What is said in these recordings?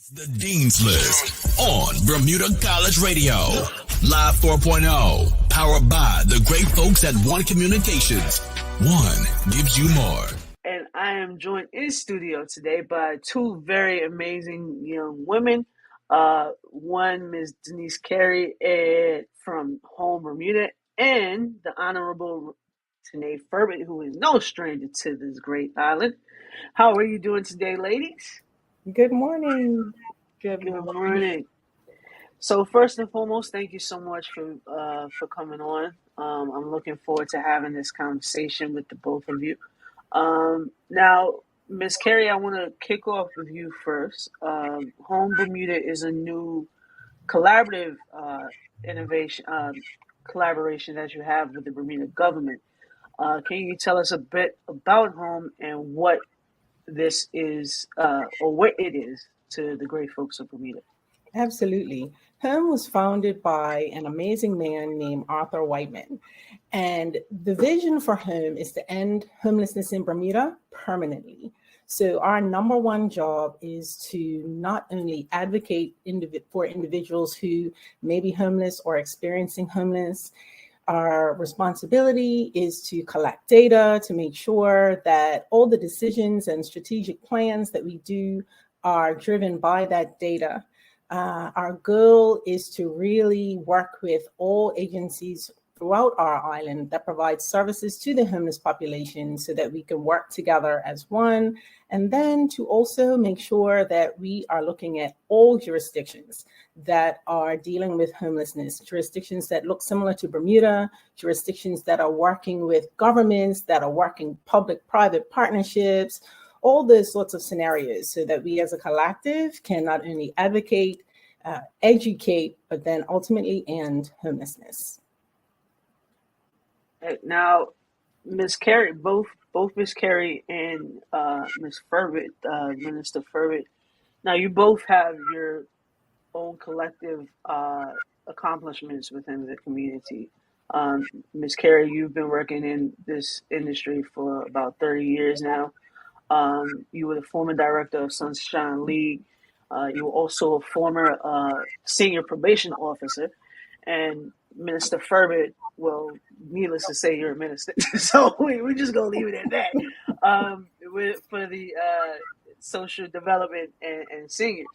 It's the Dean's List on Bermuda College Radio. Live 4.0, powered by the great folks at One Communications. One gives you more. And I am joined in studio today by two very amazing young women. One, Ms. Denise Carey from home Bermuda, and the Honorable Tineé Furbert, who is no stranger to this great island. How are you doing today, ladies? Good morning. Good morning. So first and foremost, thank you so much for coming on. I'm looking forward to having this conversation with the both of you. Now, Ms. Carey, I want to kick off with you first. Home Bermuda is a new collaborative collaboration that you have with the Bermuda government. Can you tell us a bit about Home and what this is, or what it is to the great folks of Bermuda? Absolutely. HOME was founded by an amazing man named Arthur Whiteman. And the vision for HOME is to end homelessness in Bermuda permanently. So our number one job is to not only advocate for individuals who may be homeless or experiencing homeless. Our responsibility is to collect data to make sure that all the decisions and strategic plans that we do are driven by that data. Our goal is to really work with all agencies throughout our island that provide services to the homeless population so that we can work together as one. And then to also make sure that we are looking at all jurisdictions that are dealing with homelessness, jurisdictions that look similar to Bermuda, jurisdictions that are working with governments, that are working public-private partnerships, all those sorts of scenarios, so that we as a collective can not only advocate, educate, but then ultimately end homelessness. Now, Ms. Carey, both Ms. Carey and Ms. Furbert, Minister Furbert, now you both have your own collective accomplishments within the community. Ms. Carey, you've been working in this industry for about 30 years now. You were the former director of Sunshine League. You were also a former senior probation officer. And Minister Furbert, well, needless to say, you're a minister. So we're just going to leave it at that for the social development and seniors.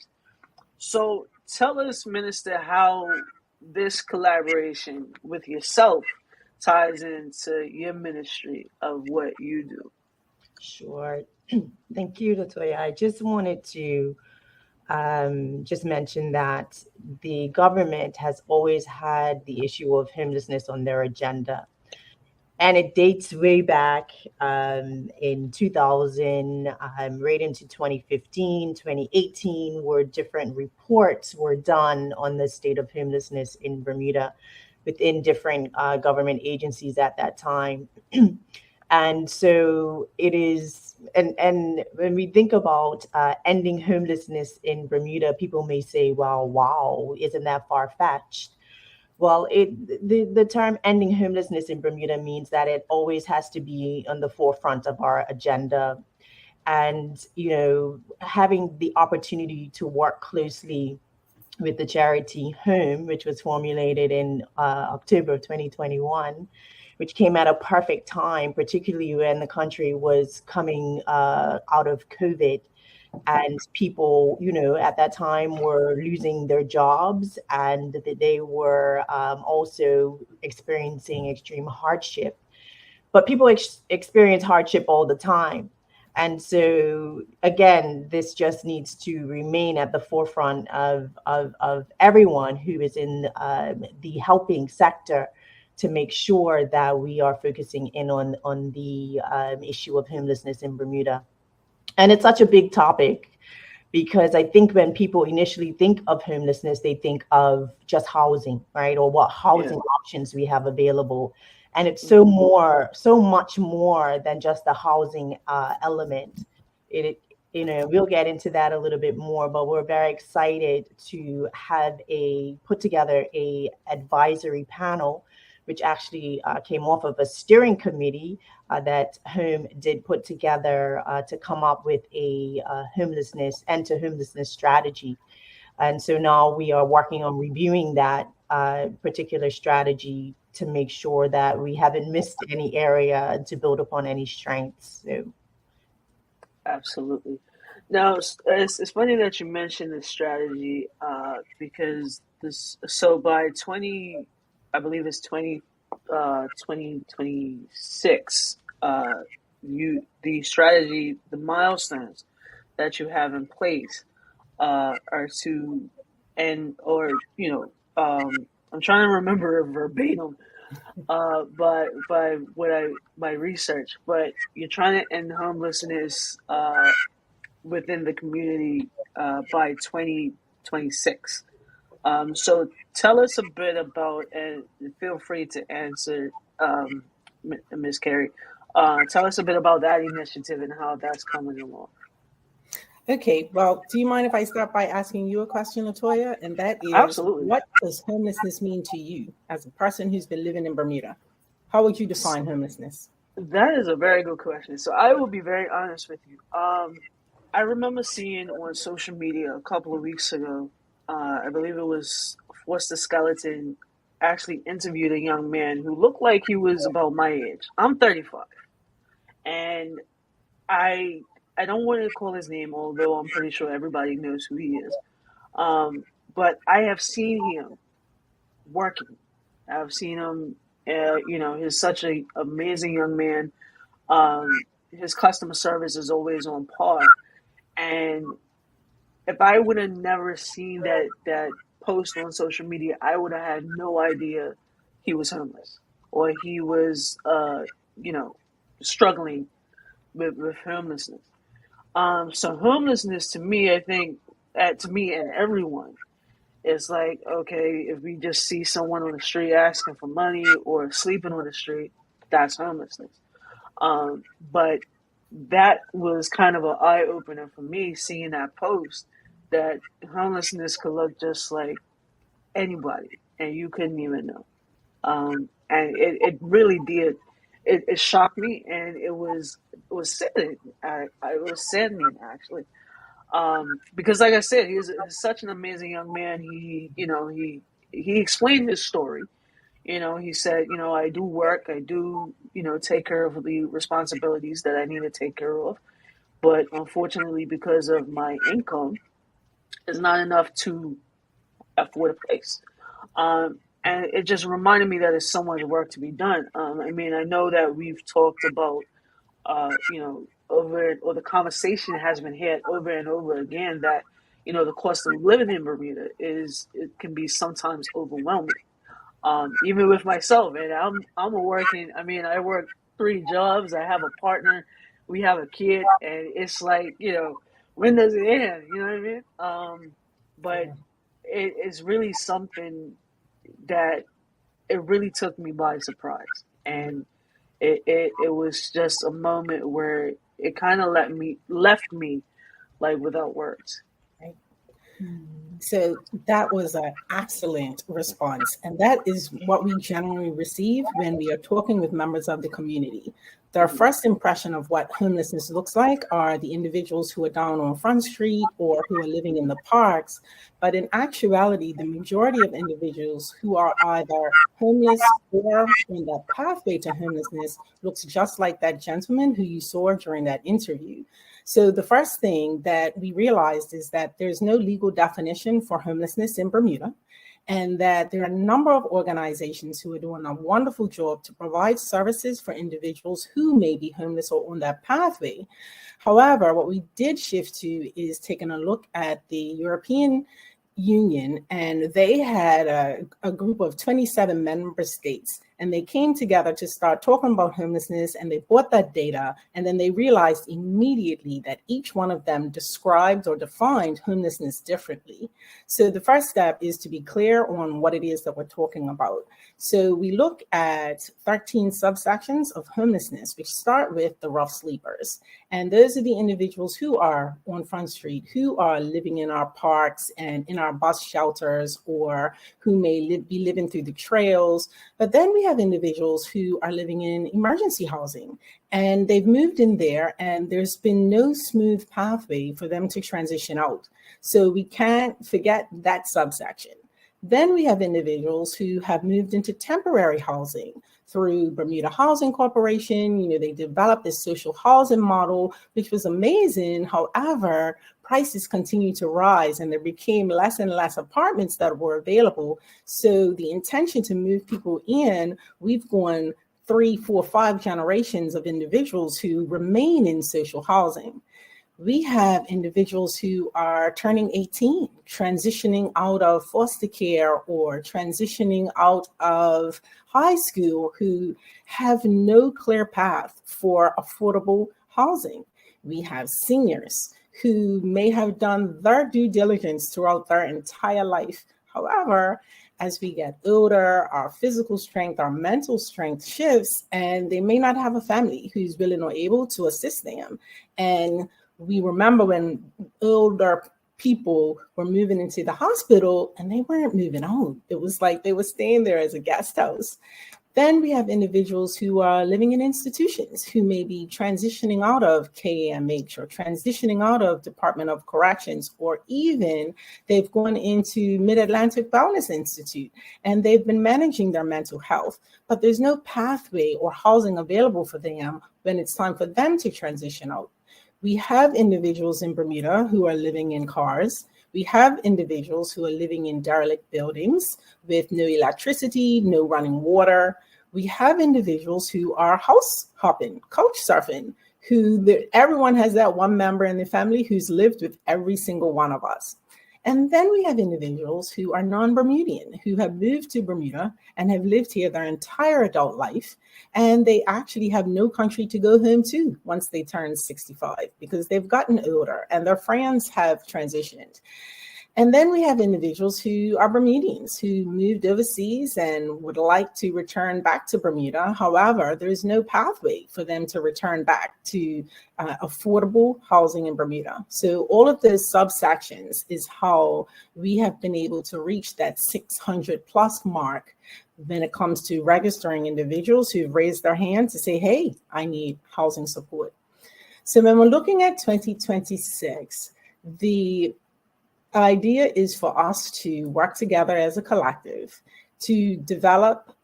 So tell us, Minister, how this collaboration with yourself ties into your ministry of what you do. Sure. Thank you, Latoya. I just wanted to just mention that the government has always had the issue of homelessness on their agenda. And it dates way back in 2000, right into 2015, 2018, where different reports were done on the state of homelessness in Bermuda within different government agencies at that time. And so it is, and when we think about ending homelessness in Bermuda, people may say, well, wow, isn't that far-fetched? Well, the term ending homelessness in Bermuda means that it always has to be on the forefront of our agenda. And, having the opportunity to work closely with the charity HOME, which was formulated in October of 2021, which came at a perfect time, particularly when the country was coming out of COVID. And people, at that time were losing their jobs, and they were also experiencing extreme hardship. But people experience hardship all the time. And so, again, this just needs to remain at the forefront of everyone who is in the helping sector, to make sure that we are focusing in on the issue of homelessness in Bermuda. And it's such a big topic because I think when people initially think of homelessness, they think of just housing, right? Or what housing options we have available. And it's so much more than just the housing element. We'll get into that a little bit more, but we're very excited to have put together a advisory panel which actually came off of a steering committee that HOME did put together to come up with a end-to-homelessness strategy. And so now we are working on reviewing that particular strategy to make sure that we haven't missed any area to build upon any strengths. So. Absolutely. Now, it's funny that you mentioned this strategy because by 20, I believe it's 2026, the strategy, the milestones that you have in place are to, I'm trying to remember verbatim, by my research, but you're trying to end homelessness within the community by 2026. So tell us a bit about, and feel free to answer, Ms. Carey. Tell us a bit about that initiative and how that's coming along. Okay, well, do you mind if I start by asking you a question, Latoya? And that is, Absolutely. What does homelessness mean to you as a person who's been living in Bermuda? How would you define homelessness? That is a very good question. So I will be very honest with you. I remember seeing on social media a couple of weeks ago, I believe it was Foster Skeleton actually interviewed a young man who looked like he was about my age. I'm 35. And I don't want to call his name, although I'm pretty sure everybody knows who he is. But I have seen him working. I've seen him, he's such an amazing young man. His customer service is always on par. And if I would have never seen that post on social media, I would have had no idea he was homeless or he was, struggling with homelessness. So homelessness to me, I think, to me and everyone, is like, okay, if we just see someone on the street asking for money or sleeping on the street, that's homelessness. But that was kind of an eye opener for me, seeing that post, that homelessness could look just like anybody, and you couldn't even know. And it really did. It shocked me, and it was saddening. It was saddening actually, because like I said, he's such an amazing young man. He explained his story. He said, I do work, I do, take care of the responsibilities that I need to take care of, but unfortunately, because of my income, it's not enough to afford a place. And it just reminded me that there's so much work to be done. I know that we've talked about, or the conversation has been had over and over again that, the cost of living in Bermuda it can be sometimes overwhelming. Even with myself, and I'm working. I work 3 jobs. I have a partner. We have a kid, and it's like, when does it end? You know what I mean? But it's really something that it really took me by surprise, and it was just a moment where it kind of left me like without words. So that was an excellent response. And that is what we generally receive when we are talking with members of the community. Their first impression of what homelessness looks like are the individuals who are down on Front Street or who are living in the parks. But in actuality, the majority of individuals who are either homeless or on the pathway to homelessness looks just like that gentleman who you saw during that interview. So the first thing that we realized is that there's no legal definition for homelessness in Bermuda, and that there are a number of organizations who are doing a wonderful job to provide services for individuals who may be homeless or on that pathway. However, what we did shift to is taking a look at the European Union, and they had a group of 27 member states, and they came together to start talking about homelessness, and they bought that data, and then they realized immediately that each one of them described or defined homelessness differently. So the first step is to be clear on what it is that we're talking about. So we look at 13 subsections of homelessness, which start with the rough sleepers. And those are the individuals who are on Front Street, who are living in our parks and in our bus shelters, or who may be living through the trails. But then we have individuals who are living in emergency housing, and they've moved in there, and there's been no smooth pathway for them to transition out. So we can't forget that subsection. Then we have individuals who have moved into temporary housing through Bermuda Housing Corporation. You know, they developed this social housing model, which was amazing. However, prices continued to rise and there became less and less apartments that were available. So the intention to move people in, we've gone 3, 4, 5 generations of individuals who remain in social housing. We have individuals who are turning 18, transitioning out of foster care or transitioning out of high school, who have no clear path for affordable housing. We have seniors who may have done their due diligence throughout their entire life. However, as we get older, our physical strength, our mental strength shifts, and they may not have a family who's willing or able to assist them. And we remember when older people were moving into the hospital and they weren't moving out. It was like they were staying there as a guest house. Then we have individuals who are living in institutions who may be transitioning out of KAMH or transitioning out of Department of Corrections, or even they've gone into Mid-Atlantic Wellness Institute and they've been managing their mental health, but there's no pathway or housing available for them when it's time for them to transition out. We have individuals in Bermuda who are living in cars. We have individuals who are living in derelict buildings with no electricity, no running water. We have individuals who are house hopping, couch surfing, everyone has that one member in the family who's lived with every single one of us. And then we have individuals who are non-Bermudian, who have moved to Bermuda and have lived here their entire adult life. And they actually have no country to go home to once they turn 65 because they've gotten older and their friends have transitioned. And then we have individuals who are Bermudians who moved overseas and would like to return back to Bermuda. However, there's no pathway for them to return back to affordable housing in Bermuda. So all of those subsections is how we have been able to reach that 600 plus mark when it comes to registering individuals who've raised their hand to say, hey, I need housing support. So when we're looking at 2026, the idea is for us to work together as a collective to develop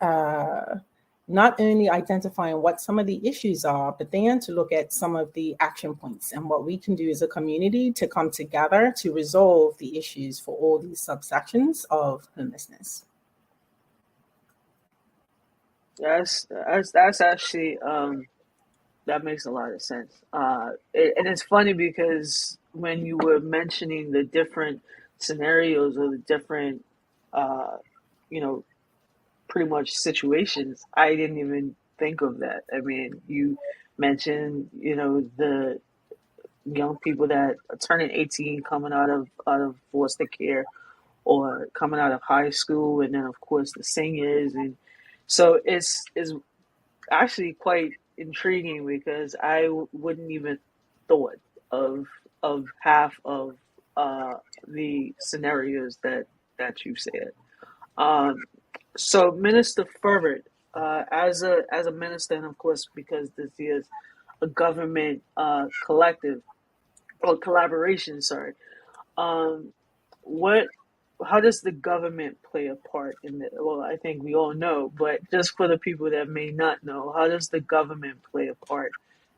not only identifying what some of the issues are, but then to look at some of the action points and what we can do as a community to come together to resolve the issues for all these subsections of homelessness. That's actually that makes a lot of sense. And it's funny because when you were mentioning the different scenarios or the different, pretty much situations, I didn't even think of that. I mean, you mentioned, the young people that are turning 18 coming out of foster care or coming out of high school, and then of course the seniors, and so it's actually quite intriguing because I wouldn't even thought of half of the scenarios that you said. So Minister Furbert, as a minister, and of course because this is a government collective or collaboration, sorry. How does the government play a part in it? Well, I think we all know, but just for the people that may not know, how does the government play a part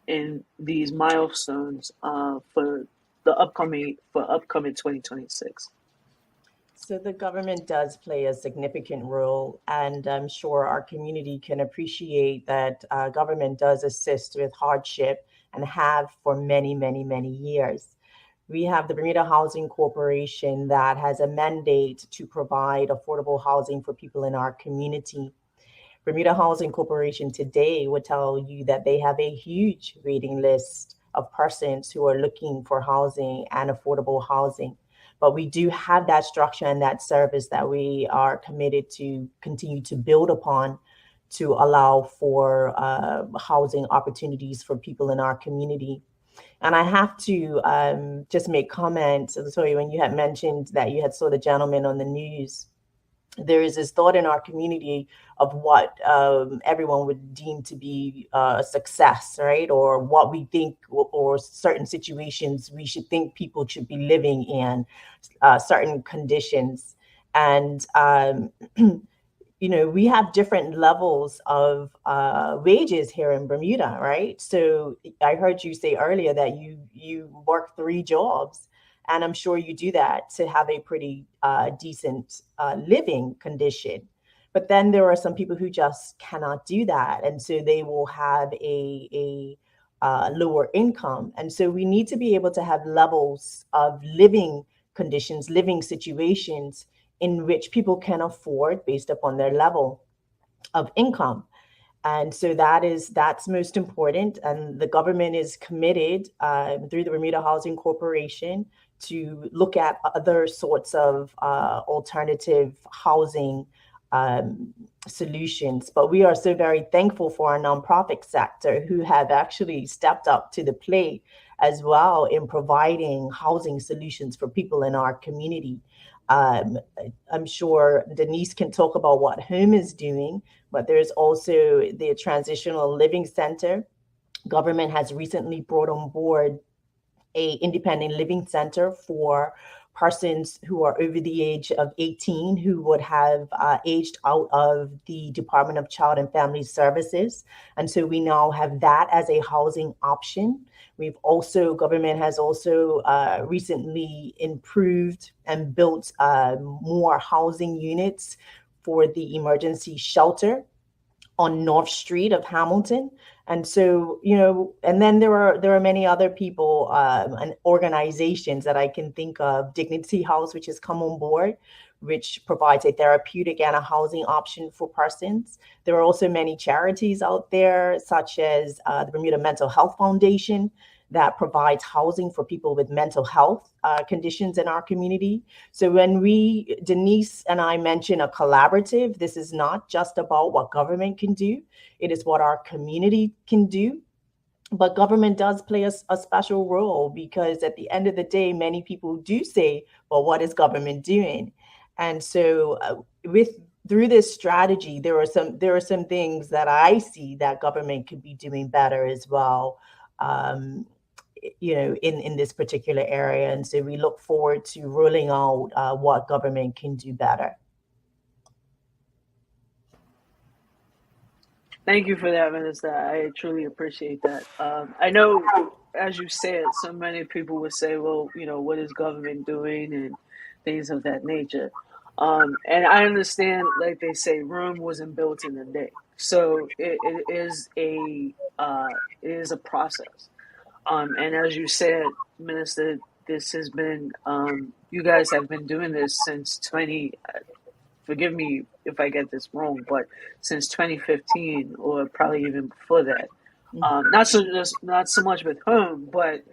in these milestones for upcoming 2026? So the government does play a significant role, and I'm sure our community can appreciate that government does assist with hardship and have for many, many, many years. We have the Bermuda Housing Corporation that has a mandate to provide affordable housing for people in our community. Bermuda Housing Corporation today would tell you that they have a huge waiting list of persons who are looking for housing and affordable housing. But we do have that structure and that service that we are committed to continue to build upon to allow for housing opportunities for people in our community. And I have to just make comments. Sorry, when you had mentioned that you had saw the gentleman on the news there is this thought in our community of what everyone would deem to be a success, right? Or what we think, or certain situations we should think people should be living in, certain conditions. And we have different levels of wages here in Bermuda, right? So I heard you say earlier that you work 3 jobs, and I'm sure you do that to have a pretty decent living condition. But then there are some people who just cannot do that, and so they will have a lower income. And so we need to be able to have levels of living conditions, living situations in which people can afford based upon their level of income. And so that's most important. And the government is committed through the Bermuda Housing Corporation to look at other sorts of alternative housing solutions. But we are so very thankful for our nonprofit sector, who have actually stepped up to the plate as well in providing housing solutions for people in our community. I'm sure Denise can talk about what HOME is doing, but there's also the Transitional Living Center. Government has recently brought on board a independent living center for persons who are over the age of 18 who would have aged out of the Department of Child and Family Services. And so we now have that as a housing option. Government has also recently improved and built more housing units for the emergency shelter on North Street of Hamilton. And so, and then there are many other people and organizations that I can think of. Dignity House, which has come on board, which provides a therapeutic and a housing option for persons. There are also many charities out there, such as the Bermuda Mental Health Foundation, that provides housing for people with mental health conditions in our community. So when Denise and I mention a collaborative, this is not just about what government can do, it is what our community can do. But government does play a special role, because at the end of the day, many people do say, well, what is government doing? And so through this strategy, there are some things that I see that government could be doing better as well. In this particular area. And so we look forward to rolling out what government can do better. Thank you for that, Minister. I truly appreciate that. I know, as you said, so many people would say, well, what is government doing and things of that nature. And I understand, like they say, Rome wasn't built in a day. So it is a process. And as you said, Minister, this has been, you guys have been doing this since forgive me if I get this wrong, but since 2015, or probably even before that. Not so much with HOME, but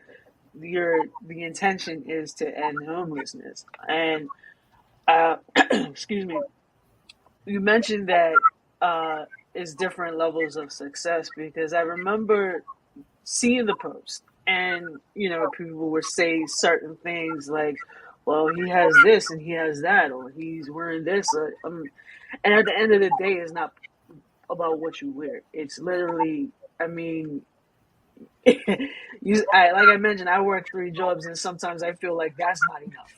the intention is to end homelessness. And excuse me, you mentioned that it's different levels of success, because I remember seeing the post, and people would say certain things like, well, he has this and he has that, or he's wearing this, and at the end of the day, it's not about what you wear. It's literally, I mean, like I mentioned, I work 3 jobs, and sometimes I feel like that's not enough.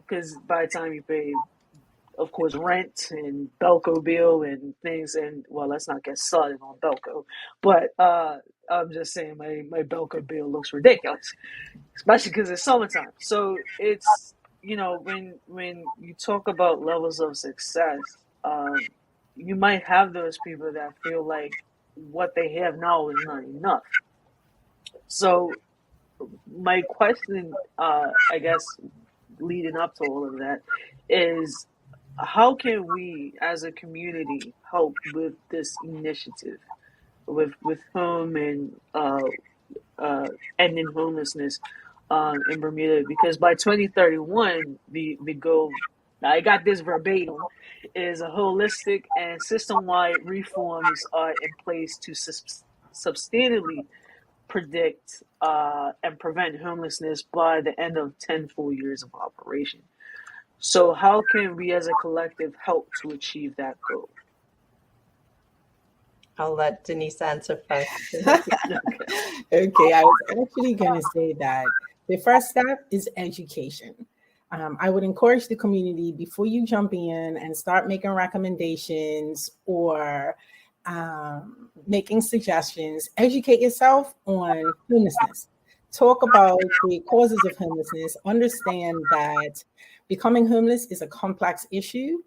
Because by the time you pay, of course, rent and Belco bill and things, and well, let's not get started on Belco, but I'm just saying my Belco bill looks ridiculous, especially because it's summertime. So it's, when you talk about levels of success, you might have those people that feel like what they have now is not enough. So my question, I guess, leading up to all of that, is how can we as a community help with this initiative with HOME and ending homelessness in Bermuda? Because by 2031, the goal, I got this verbatim, is a holistic and system-wide reforms are in place to substantially predict and prevent homelessness by the end of 10 full years of operation. So how can we as a collective help to achieve that goal? I'll let Denise answer first. Okay. Okay, I was actually going to say that the first step is education. I would encourage the community before you jump in and start making recommendations or making suggestions, educate yourself on homelessness. Talk about the causes of homelessness. Understand that becoming homeless is a complex issue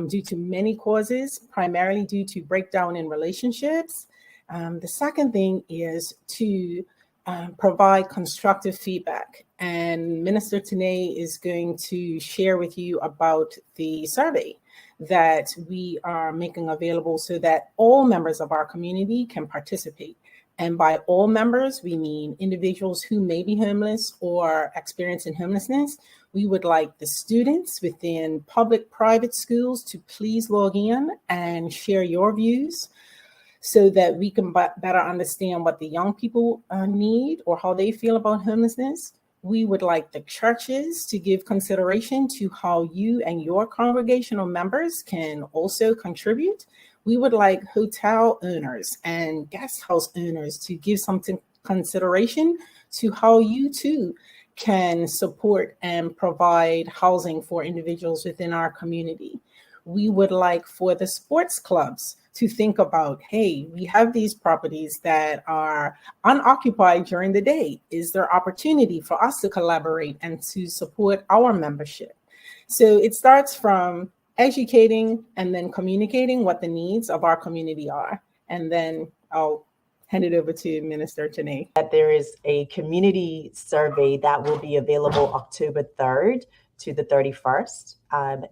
due to many causes, primarily due to breakdown in relationships. The second thing is to provide constructive feedback. And Minister Tineé is going to share with you about the survey that we are making available so that all members of our community can participate. And by all members, we mean individuals who may be homeless or experiencing homelessness. We would like the students within public, private schools to please log in and share your views so that we can better understand what the young people need or how they feel about homelessness. We would like the churches to give consideration to how you and your congregational members can also contribute. We would like hotel owners and guest house owners to give some consideration to how you too can support and provide housing for individuals within our community. We would like for the sports clubs to think about, hey, we have these properties that are unoccupied during the day. Is there opportunity for us to collaborate and to support our membership? So it starts from educating and then communicating what the needs of our community are. And then I'll hand it over to Minister Tineé. That there is a community survey that will be available October 3rd to the 31st.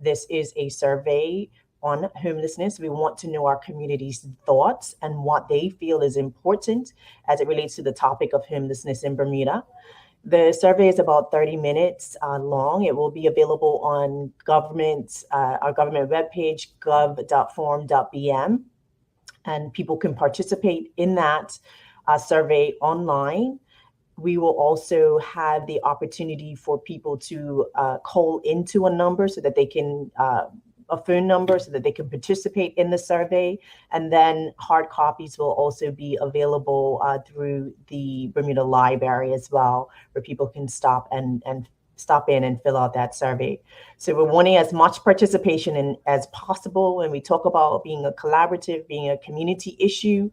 This is a survey on homelessness. We want to know our community's thoughts and what they feel is important as it relates to the topic of homelessness in Bermuda. The survey is about 30 minutes long. It will be available on our government webpage, gov.form.bm, and people can participate in that survey online. We will also have the opportunity for people to call into a number so that they can a phone number so that they can participate in the survey. And then hard copies will also be available through the Bermuda Library as well, where people can stop in and fill out that survey. So we're wanting as much participation as possible. When we talk about being a collaborative, being a community issue,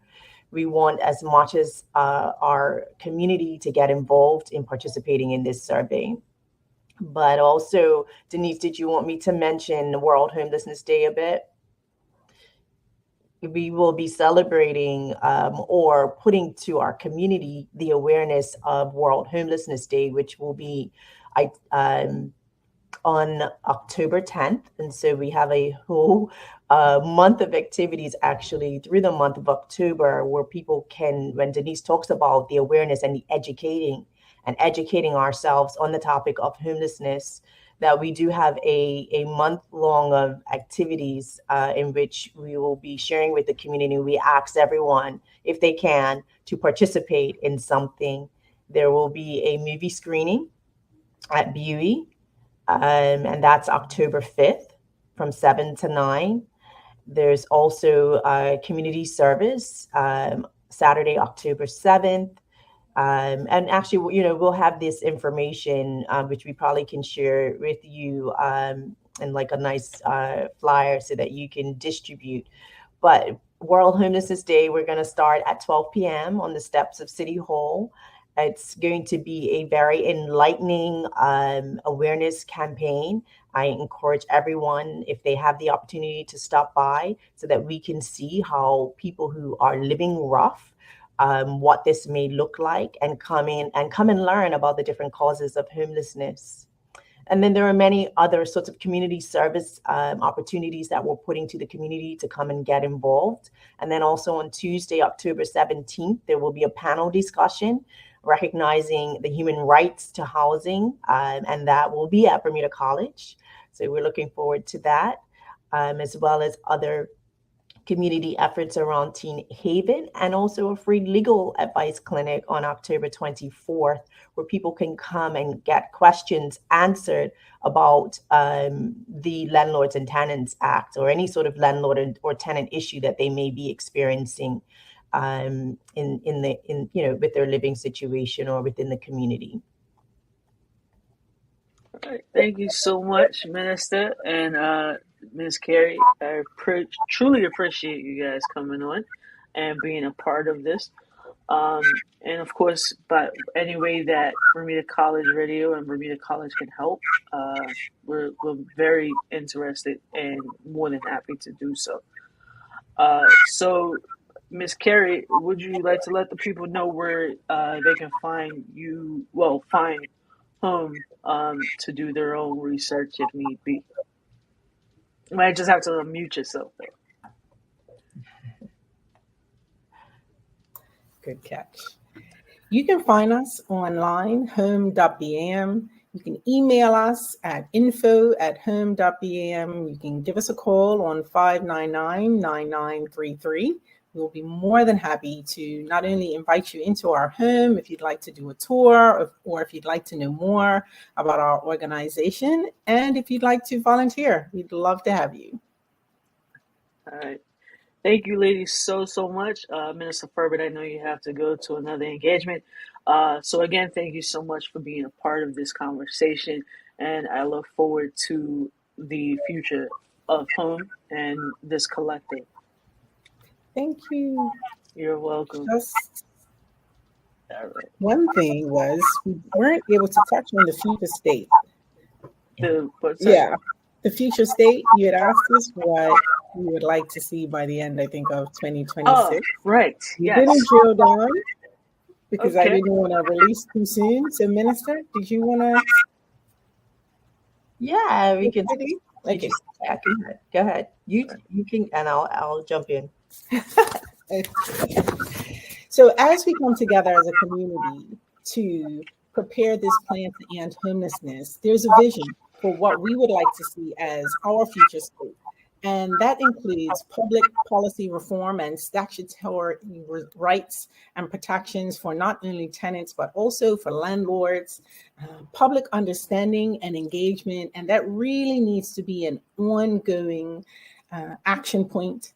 we want as much as our community to get involved in participating in this survey. But also, Denise, did you want me to mention World Homelessness Day a bit? We will be celebrating or putting to our community the awareness of World Homelessness Day, which will be on October 10th. And so we have a whole month of activities actually through the month of October where people can, when Denise talks about the awareness and the educating ourselves on the topic of homelessness, that we do have a month long of activities in which we will be sharing with the community. We ask everyone, if they can, to participate in something. There will be a movie screening at Buey, and that's October 5th from 7 to 9. There's also a community service Saturday, October 7th. And actually, we'll have this information, which we probably can share with you in like a nice flyer so that you can distribute. But World Homelessness Day, we're going to start at 12 p.m. on the steps of City Hall. It's going to be a very enlightening awareness campaign. I encourage everyone, if they have the opportunity, to stop by so that we can see how people who are living rough, what this may look like, and come and learn about the different causes of homelessness. And then there are many other sorts of community service opportunities that we're putting to the community to come and get involved. And then also on Tuesday, October 17th, there will be a panel discussion recognizing the human rights to housing, and that will be at Bermuda College. So we're looking forward to that, as well as other community efforts around Teen Haven, and also a free legal advice clinic on October 24th, where people can come and get questions answered about the Landlords and Tenants Act, or any sort of landlord or tenant issue that they may be experiencing with their living situation or within the community. All right. Thank you so much, Minister and Ms. Carey. I truly appreciate you guys coming on and being a part of this. And of course, but any way that Bermuda College Radio and Bermuda College can help, we're very interested and more than happy to do so. So, Ms. Carey, would you like to let the people know where they can find you? Well, find home to do their own research if need be. You might just have to unmute yourself though. Good catch. You can find us online, home.bam. You can email us at info@home.bam. You can give us a call on 599-9933. We'll be more than happy to not only invite you into our home if you'd like to do a tour, or if you'd like to know more about our organization, and if you'd like to volunteer, we'd love to have you. All right. Thank you, ladies, so much. Minister Furbert, I know you have to go to another engagement. So again, thank you so much for being a part of this conversation. And I look forward to the future of home and this collective. Thank you. You're welcome. All right. One thing was we weren't able to touch on the future state. The future state. You had asked us what we would like to see by the end, I think, of 2026. Oh, right. You didn't drill down because I didn't want to release too soon. So, Minister, did you want to? Yeah, we can. Okay. Yeah, go ahead. You can, and I'll jump in. So as we come together as a community to prepare this plan to end homelessness, there's a vision for what we would like to see as our future state. And that includes public policy reform and statutory rights and protections for not only tenants, but also for landlords, public understanding and engagement. And that really needs to be an ongoing action point.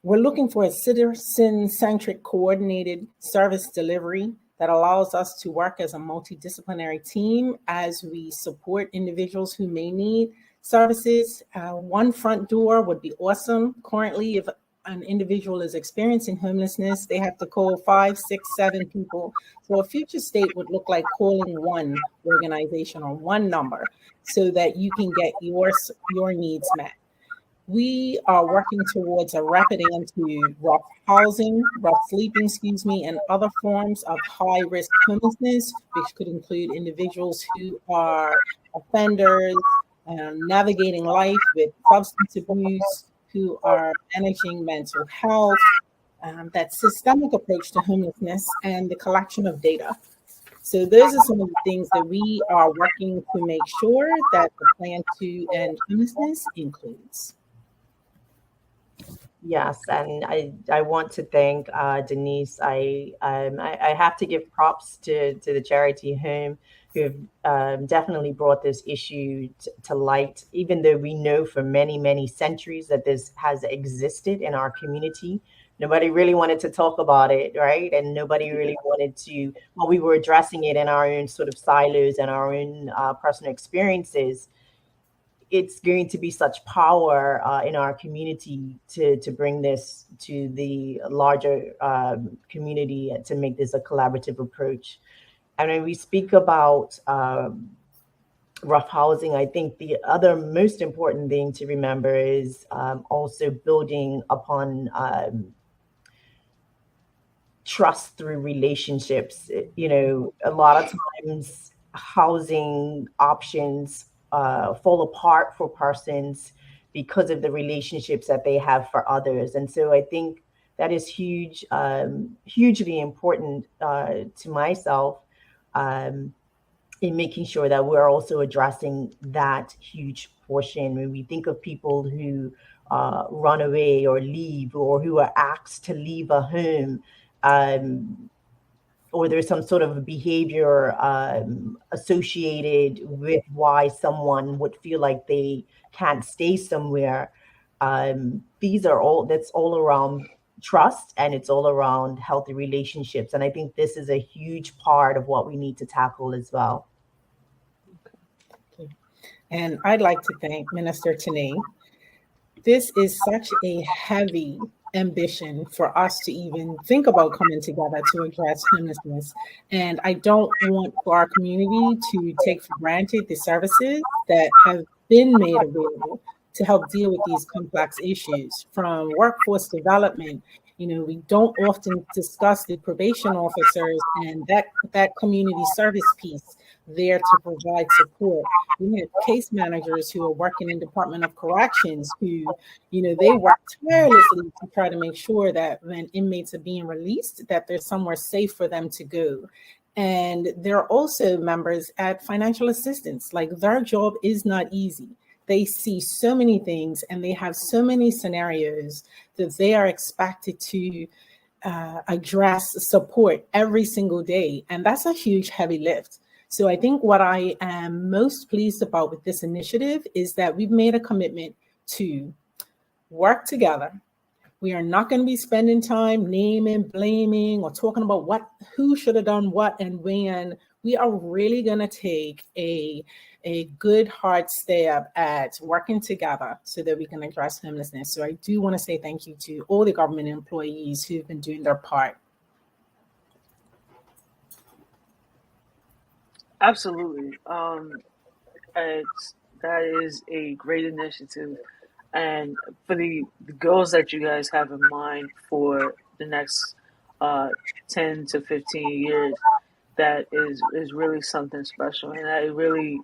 We're looking for a citizen-centric coordinated service delivery that allows us to work as a multidisciplinary team as we support individuals who may need services. One front door would be awesome. Currently, if an individual is experiencing homelessness, they have to call 5, 6, 7 people. So a future state would look like calling one organization or one number so that you can get your needs met. We are working towards a rapid end to rough sleeping, and other forms of high-risk homelessness, which could include individuals who are offenders, navigating life with substance abuse, who are managing mental health, that systemic approach to homelessness, and the collection of data. So those are some of the things that we are working to make sure that the plan to end homelessness includes. Yes, and I want to thank Denise. I have to give props to the charity home who have definitely brought this issue to light, even though we know for many centuries that this has existed in our community. Nobody really wanted to talk about it, right? And nobody really wanted to, well, we were addressing it in our own sort of silos and our own personal experiences. It's going to be such power in our community to bring this to the larger community, to make this a collaborative approach. And when we speak about rough housing, I think the other most important thing to remember is also building upon trust through relationships. You know, a lot of times housing options fall apart for persons because of the relationships that they have for others. And so I think that is huge, hugely important to myself in making sure that we're also addressing that huge portion. When we think of people who run away or leave, or who are asked to leave a home, or there's some sort of behavior associated with why someone would feel like they can't stay somewhere. That's all around trust, and it's all around healthy relationships. And I think this is a huge part of what we need to tackle as well. And I'd like to thank Minister Tineé. This is such a heavy ambition for us to even think about coming together to address homelessness. And I don't want for our community to take for granted the services that have been made available to help deal with these complex issues, from workforce development. We don't often discuss the probation officers and that community service piece there to provide support. We have case managers who are working in Department of Corrections who, they work tirelessly to try to make sure that when inmates are being released, that there's somewhere safe for them to go. And there are also members at financial assistance. Like, their job is not easy. They see so many things and they have so many scenarios that they are expected to address, support every single day. And that's a huge, heavy lift. So I think what I am most pleased about with this initiative is that we've made a commitment to work together. We are not going to be spending time naming, blaming, or talking about who should have done what and when. We are really going to take a good hard step at working together so that we can address homelessness. So I do want to say thank you to all the government employees who've been doing their part. Absolutely. That is a great initiative. And for the goals that you guys have in mind for the next 10 to 15 years, that is really something special. And I really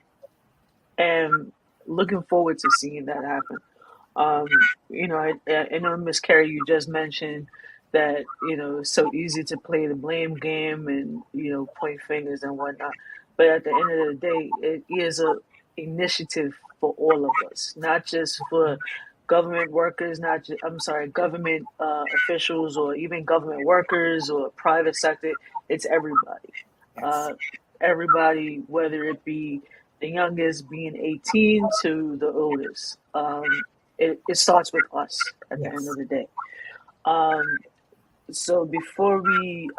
am looking forward to seeing that happen. I know, Ms. Carey, you just mentioned that, it's so easy to play the blame game and, point fingers and whatnot. But at the end of the day, it is an initiative for all of us, not just for government workers, government officials, or even government workers or private sector. It's everybody. Yes. Everybody, whether it be the youngest being 18 to the oldest. It starts with us at the end of the day. So before we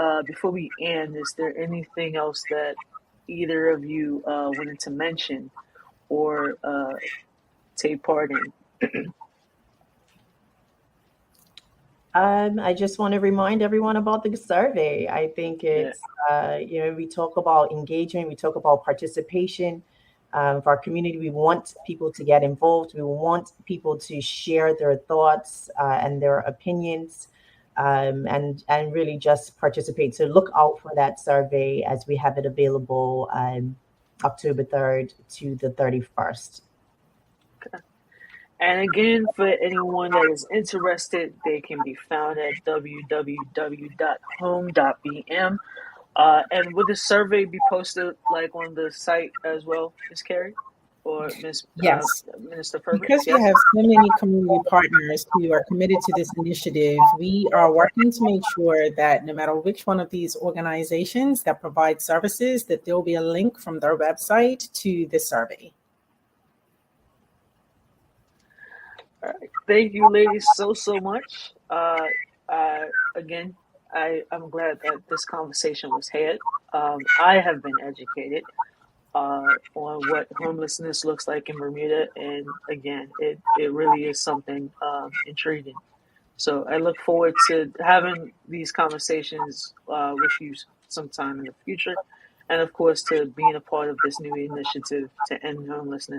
end, is there anything else that either of you wanted to mention or take part in? I just want to remind everyone about the survey. I think it's, we talk about engagement, we talk about participation. For our community, we want people to get involved. We want people to share their thoughts and their opinions, and really just participate. So look out for that survey as we have it available October 3rd to the 31st. Okay. And again, for anyone that is interested, they can be found at www.home.bm. And would the survey be posted on the site as well, Ms. Carey? Or Yes. Minister Furbert? Because we have so many community partners who are committed to this initiative, we are working to make sure that no matter which one of these organizations that provide services, that there will be a link from their website to the survey. All right. Thank you, ladies, so much. Again, I'm glad that this conversation was had. I have been educated on what homelessness looks like in Bermuda, and again, it really is something intriguing. So I look forward to having these conversations with you sometime in the future, and of course to being a part of this new initiative to end homelessness